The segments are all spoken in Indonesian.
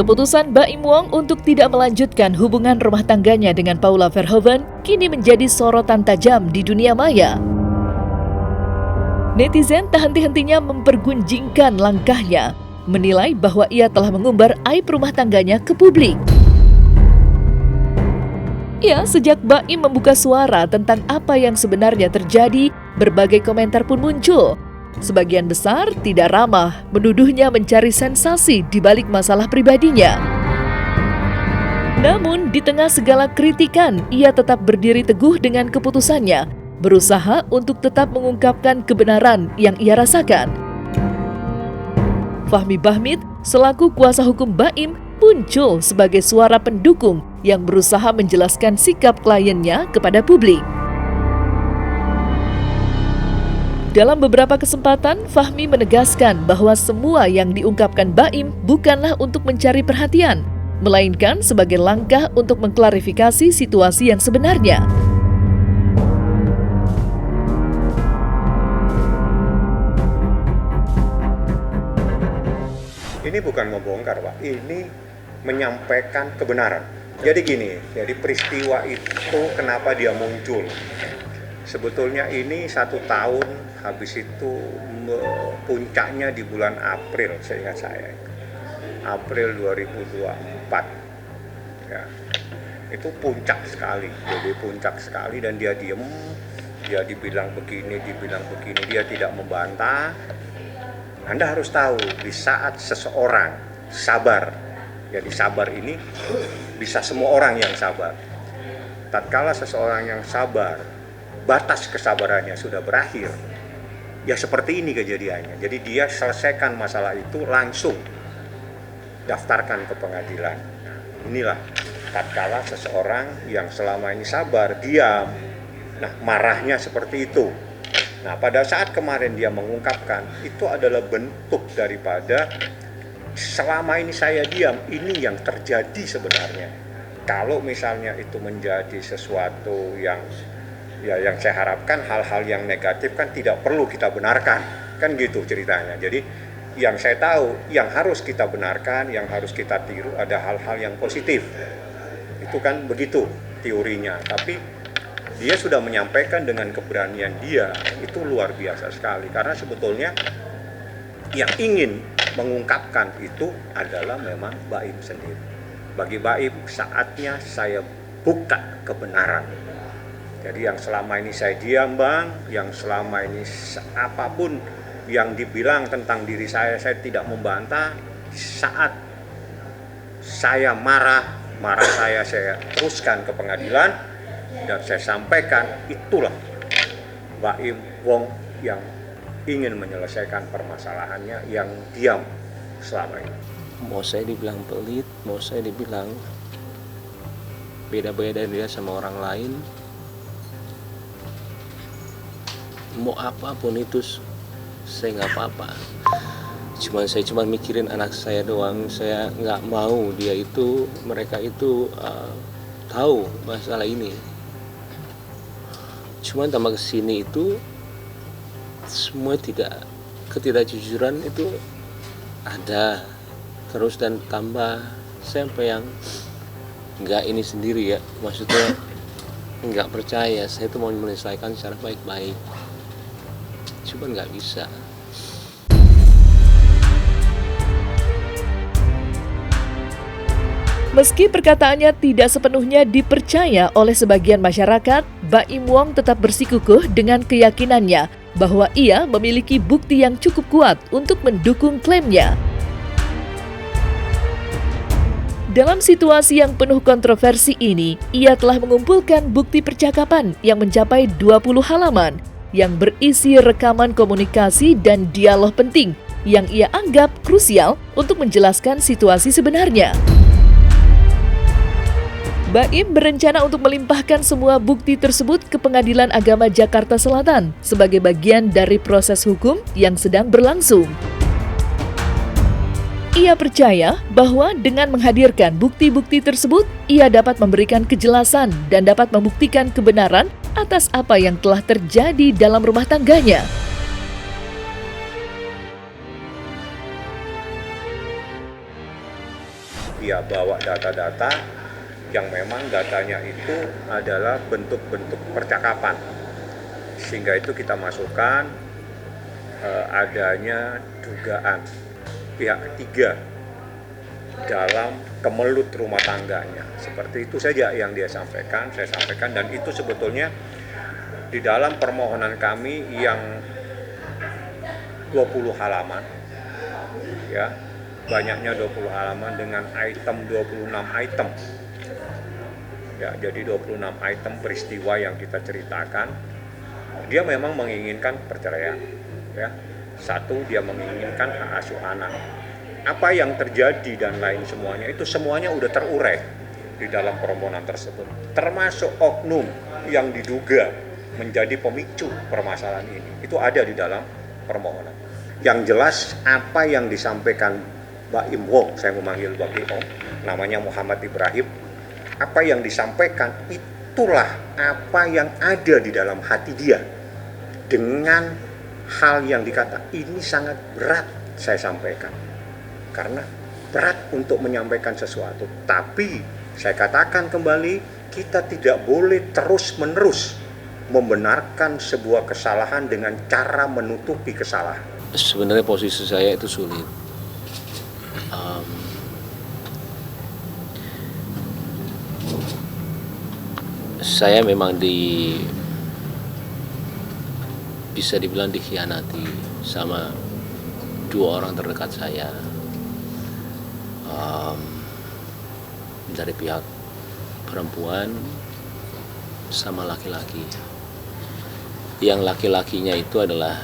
Keputusan Baim Wong untuk tidak melanjutkan hubungan rumah tangganya dengan Paula Verhoeven kini menjadi sorotan tajam di dunia maya. Netizen tak henti-hentinya mempergunjingkan langkahnya, menilai bahwa ia telah mengumbar aib rumah tangganya ke publik. Ya, sejak Baim membuka suara tentang apa yang sebenarnya terjadi, berbagai komentar pun muncul. Sebagian besar tidak ramah, menuduhnya mencari sensasi di balik masalah pribadinya. Namun, di tengah segala kritikan, ia tetap berdiri teguh dengan keputusannya, berusaha untuk tetap mengungkapkan kebenaran yang ia rasakan. Fahmi Bahmid, selaku kuasa hukum Baim, muncul sebagai suara pendukung yang berusaha menjelaskan sikap kliennya kepada publik. Dalam beberapa kesempatan, Fahmi menegaskan bahwa semua yang diungkapkan Baim bukanlah untuk mencari perhatian, melainkan sebagai langkah untuk mengklarifikasi situasi yang sebenarnya. Ini bukan membongkar, Pak. Ini menyampaikan kebenaran. Jadi gini, jadi peristiwa itu kenapa dia muncul? Sebetulnya ini 1 tahun, habis itu puncaknya di bulan April, seingat saya. April 2024. Ya. Itu puncak sekali, jadi puncak sekali dan dia diem, dia dibilang begini, dia tidak membantah. Anda harus tahu, di saat seseorang sabar, jadi sabar ini bisa semua orang yang sabar. Tatkala seseorang yang sabar, batas kesabarannya sudah berakhir, ya seperti ini kejadiannya. Jadi dia selesaikan masalah itu langsung daftarkan ke pengadilan. Nah, inilah tatkala seseorang yang selama ini sabar, diam, nah marahnya seperti itu. Nah, pada saat kemarin dia mengungkapkan, itu adalah bentuk daripada selama ini saya diam, ini yang terjadi sebenarnya. Kalau misalnya itu menjadi sesuatu yang saya harapkan, hal-hal yang negatif kan tidak perlu kita benarkan, kan gitu ceritanya. Jadi yang saya tahu, yang harus kita benarkan, yang harus kita tiru ada hal-hal yang positif. Itu kan begitu teorinya, tapi dia sudah menyampaikan dengan keberanian dia, itu luar biasa sekali. Karena sebetulnya yang ingin mengungkapkan itu adalah memang Baim sendiri. Bagi Baim, saatnya saya buka kebenaran. Jadi yang selama ini saya diam, Bang, yang selama ini apapun yang dibilang tentang diri saya tidak membantah. Saat saya marah saya teruskan ke pengadilan. Dan saya sampaikan, itulah Baim Wong yang ingin menyelesaikan permasalahannya yang diam selama ini. Mau saya dibilang pelit, mau saya dibilang beda-beda dia sama orang lain, mau apapun itu saya nggak apa-apa. Saya cuma mikirin anak saya doang. Saya nggak mau mereka itu tahu masalah ini. Cuman tambah kesini itu semua ketidakjujuran itu ada terus dan tambah sampai yang nggak ini sendiri ya, maksudnya nggak percaya saya itu mau menyelesaikan secara baik-baik, cuman nggak bisa. Meski perkataannya tidak sepenuhnya dipercaya oleh sebagian masyarakat, Baim Wong tetap bersikukuh dengan keyakinannya bahwa ia memiliki bukti yang cukup kuat untuk mendukung klaimnya. Dalam situasi yang penuh kontroversi ini, ia telah mengumpulkan bukti percakapan yang mencapai 20 halaman yang berisi rekaman komunikasi dan dialog penting yang ia anggap krusial untuk menjelaskan situasi sebenarnya. Baim berencana untuk melimpahkan semua bukti tersebut ke Pengadilan Agama Jakarta Selatan sebagai bagian dari proses hukum yang sedang berlangsung. Ia percaya bahwa dengan menghadirkan bukti-bukti tersebut, ia dapat memberikan kejelasan dan dapat membuktikan kebenaran atas apa yang telah terjadi dalam rumah tangganya. dia bawa data-data yang memang datanya itu adalah bentuk-bentuk percakapan, sehingga itu kita masukkan adanya dugaan pihak ketiga dalam kemelut rumah tangganya. Seperti itu saja yang saya sampaikan, dan itu sebetulnya di dalam permohonan kami yang 20 halaman, ya, banyaknya 20 halaman dengan item 26 item. Ya, jadi 26 item peristiwa yang kita ceritakan. Dia memang menginginkan perceraian, ya. Satu, dia menginginkan hak asuh anak. Apa yang terjadi dan lain semuanya itu semuanya udah terurai di dalam permohonan tersebut. Termasuk oknum yang diduga menjadi pemicu permasalahan ini. Itu ada di dalam permohonan. Yang jelas apa yang disampaikan Mbak Im Wong, saya memanggil Mbak Im Wong, namanya Muhammad Ibrahim, apa yang disampaikan itulah apa yang ada di dalam hati dia. Dengan hal yang dikata ini sangat berat saya sampaikan, karena berat untuk menyampaikan sesuatu. Tapi saya katakan kembali, kita tidak boleh terus-menerus membenarkan sebuah kesalahan dengan cara menutupi kesalahan. Sebenarnya posisi saya itu sulit. Saya memang bisa dibilang dikhianati sama dua orang terdekat saya, dari pihak perempuan sama laki-laki. Yang laki-lakinya itu adalah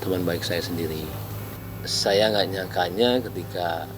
teman baik saya sendiri. Saya nggak nyangkanya ketika